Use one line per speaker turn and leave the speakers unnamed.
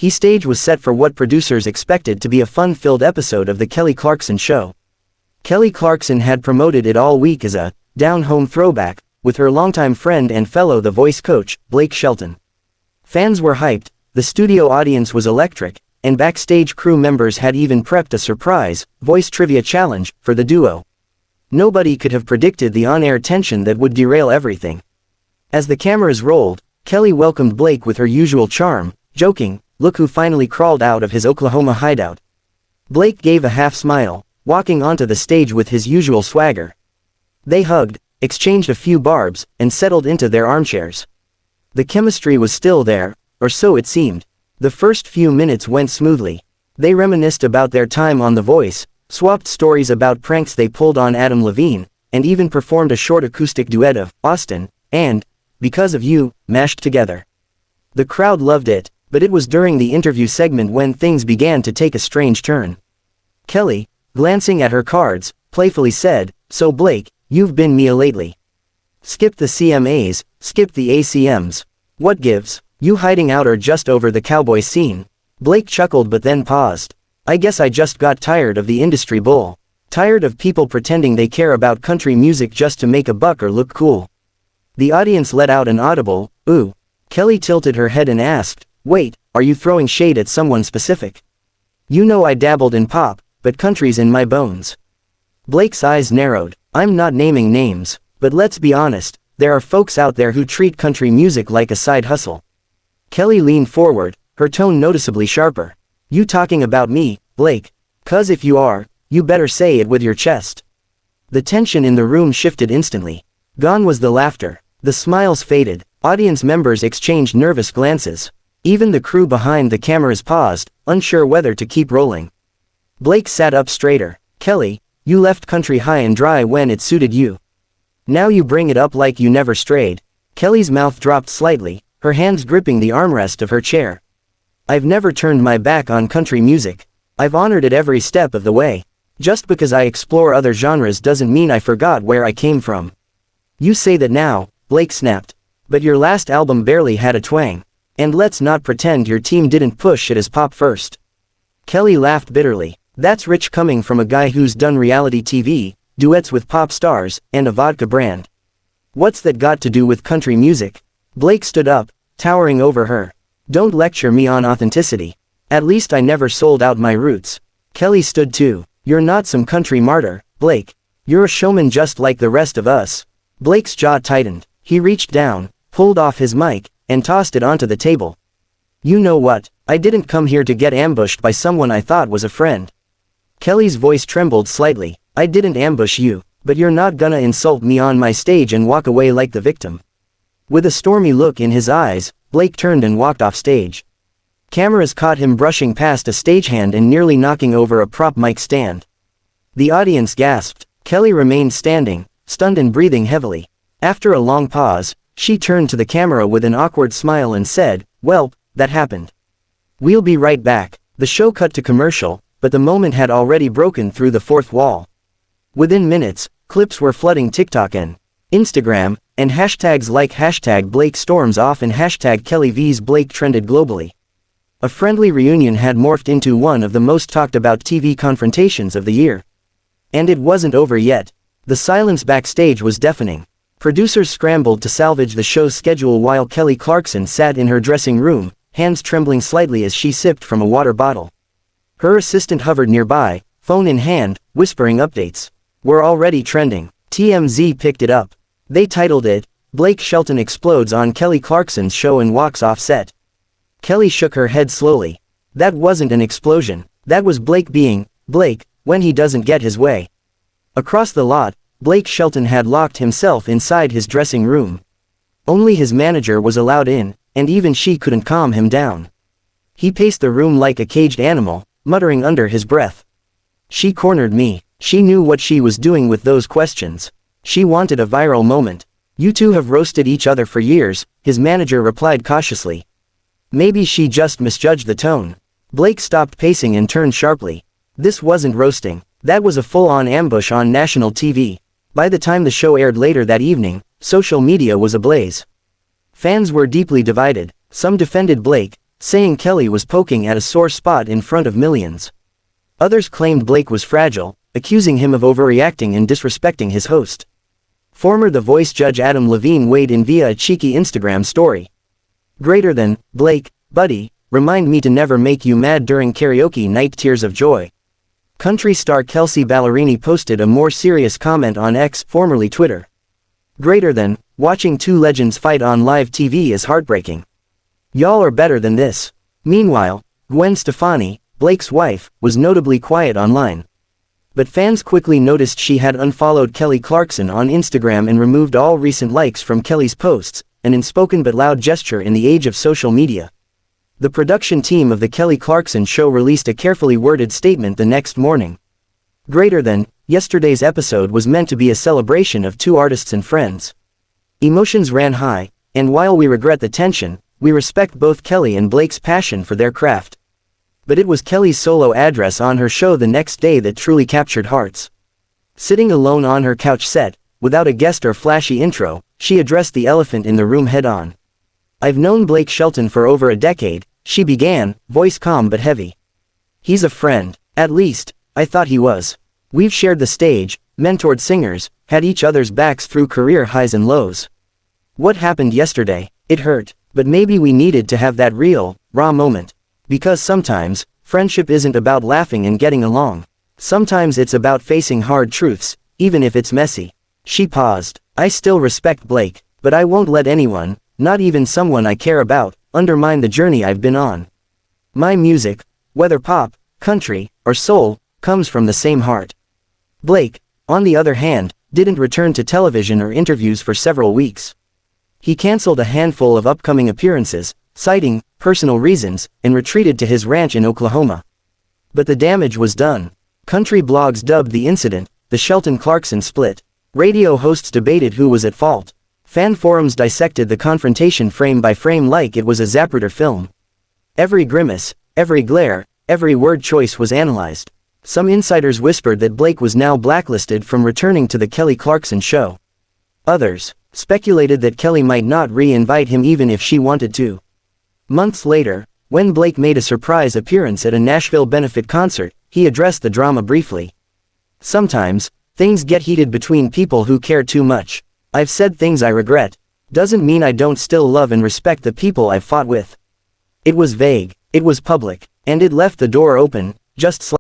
Stage was set for what producers expected to be a fun-filled episode of The Kelly Clarkson Show. Kelly Clarkson had promoted it all week as a down-home throwback, with her longtime friend and fellow The Voice coach, Blake Shelton. Fans were hyped, the studio audience was electric, and backstage crew members had even prepped a surprise voice trivia challenge for the duo. Nobody could have predicted the on-air tension that would derail everything. As the cameras rolled, Kelly welcomed Blake with her usual charm, joking, "Look who finally crawled out of his Oklahoma hideout." Blake gave a half smile, walking onto the stage with his usual swagger. They hugged, exchanged a few barbs, and settled into their armchairs. The chemistry was still there, or so it seemed. The first few minutes went smoothly. They reminisced about their time on The Voice, swapped stories about pranks they pulled on Adam Levine, and even performed a short acoustic duet of Austin and Because of You, mashed together. The crowd loved it, but it was during the interview segment when things began to take a strange turn. Kelly, glancing at her cards, playfully said, "So Blake, you've been Mia lately. Skip the CMAs, skip the ACMs. What gives? You hiding out or just over the cowboy scene?" Blake chuckled but then paused. "I guess I just got tired of the industry bull. Tired of people pretending they care about country music just to make a buck or look cool." The audience let out an audible, "Ooh." Kelly tilted her head and asked, "Wait, are you throwing shade at someone specific? You know I dabbled in pop, but country's in my bones." Blake's eyes narrowed. "I'm not naming names, but let's be honest, there are folks out there who treat country music like a side hustle." Kelly leaned forward, her tone noticeably sharper. "You talking about me, Blake? 'Cause if you are, you better say it with your chest." The tension in the room shifted instantly. Gone was the laughter. The smiles faded. Audience members exchanged nervous glances. Even the crew behind the cameras paused, unsure whether to keep rolling. Blake sat up straighter. "Kelly, you left country high and dry when it suited you. Now you bring it up like you never strayed." Kelly's mouth dropped slightly, her hands gripping the armrest of her chair. "I've never turned my back on country music. I've honored it every step of the way. Just because I explore other genres doesn't mean I forgot where I came from." "You say that now," Blake snapped. "But your last album barely had a twang. And let's not pretend your team didn't push it as pop first." Kelly laughed bitterly. "That's rich coming from a guy who's done reality TV, duets with pop stars, and a vodka brand. What's that got to do with country music?" Blake stood up, towering over her. "Don't lecture me on authenticity. At least I never sold out my roots." Kelly stood too. "You're not some country martyr, Blake. You're a showman just like the rest of us." Blake's jaw tightened. He reached down, pulled off his mic, and tossed it onto the table. "You know what? I didn't come here to get ambushed by someone I thought was a friend." Kelly's voice trembled slightly. "I didn't ambush you, but you're not gonna insult me on my stage and walk away like the victim." With a stormy look in his eyes, Blake turned and walked off stage. Cameras caught him brushing past a stagehand and nearly knocking over a prop mic stand. The audience gasped. Kelly remained standing, stunned and breathing heavily. After a long pause, she turned to the camera with an awkward smile and said, "Well, that happened. We'll be right back." The show cut to commercial, but the moment had already broken through the fourth wall. Within minutes, clips were flooding TikTok and Instagram, and hashtags like #BlakeStormsOff and #KellyVsBlake trended globally. A friendly reunion had morphed into one of the most talked about TV confrontations of the year. And it wasn't over yet. The silence backstage was deafening. Producers scrambled to salvage the show's schedule while Kelly Clarkson sat in her dressing room, hands trembling slightly as she sipped from a water bottle. Her assistant hovered nearby, phone in hand, whispering updates. "We're already trending." TMZ picked it up. They titled it, "Blake Shelton explodes on Kelly Clarkson's show and walks off set." Kelly shook her head slowly. That wasn't an explosion. That was Blake being Blake, when he doesn't get his way. Across the lot, Blake Shelton had locked himself inside his dressing room. Only his manager was allowed in, and even she couldn't calm him down. He paced the room like a caged animal, muttering under his breath. "She cornered me." She knew what she was doing with those questions. She wanted a viral moment. "You two have roasted each other for years," his manager replied cautiously. Maybe she just misjudged the tone. Blake stopped pacing and turned sharply. This wasn't roasting. That was a full-on ambush on national TV. By the time the show aired later that evening, social media was ablaze. Fans were deeply divided. Some defended Blake, saying Kelly was poking at a sore spot in front of millions. Others claimed Blake was fragile, accusing him of overreacting and disrespecting his host. Former The Voice judge Adam Levine weighed in via a cheeky Instagram story. Greater than, Blake, buddy, remind me to never make you mad during karaoke night. Tears of joy. Country star Kelsey Ballerini posted a more serious comment on X, formerly Twitter. Greater than, watching two legends fight on live TV is heartbreaking. Y'all are better than this. Meanwhile, Gwen Stefani, Blake's wife, was notably quiet online. But fans quickly noticed she had unfollowed Kelly Clarkson on Instagram and removed all recent likes from Kelly's posts, an unspoken but loud gesture in the age of social media. The production team of The Kelly Clarkson Show released a carefully worded statement the next morning. Greater than, yesterday's episode was meant to be a celebration of two artists and friends. Emotions ran high, and while we regret the tension, we respect both Kelly and Blake's passion for their craft. But it was Kelly's solo address on her show the next day that truly captured hearts. Sitting alone on her couch set, without a guest or flashy intro, she addressed the elephant in the room head-on. I've known Blake Shelton for over a decade, she began, voice calm but heavy. He's a friend. At least, I thought he was. We've shared the stage, mentored singers, had each other's backs through career highs and lows. What happened yesterday? It hurt. But maybe we needed to have that real, raw moment. Because sometimes, friendship isn't about laughing and getting along. Sometimes it's about facing hard truths, even if it's messy. She paused. I still respect Blake, but I won't let anyone, not even someone I care about, undermine the journey I've been on. My music, whether pop, country, or soul, comes from the same heart. Blake, on the other hand, didn't return to television or interviews for several weeks. He canceled a handful of upcoming appearances, citing personal reasons, and retreated to his ranch in Oklahoma. But the damage was done. Country blogs dubbed the incident the Shelton-Clarkson split. Radio hosts debated who was at fault. Fan forums dissected the confrontation frame by frame like it was a Zapruder film. Every grimace, every glare, every word choice was analyzed. Some insiders whispered that Blake was now blacklisted from returning to the Kelly Clarkson Show. Others speculated that Kelly might not re-invite him even if she wanted to. Months later, when Blake made a surprise appearance at a Nashville benefit concert, he addressed the drama briefly. Sometimes, things get heated between people who care too much. I've said things I regret. Doesn't mean I don't still love and respect the people I've fought with. It was vague, it was public, and it left the door open, just slightly.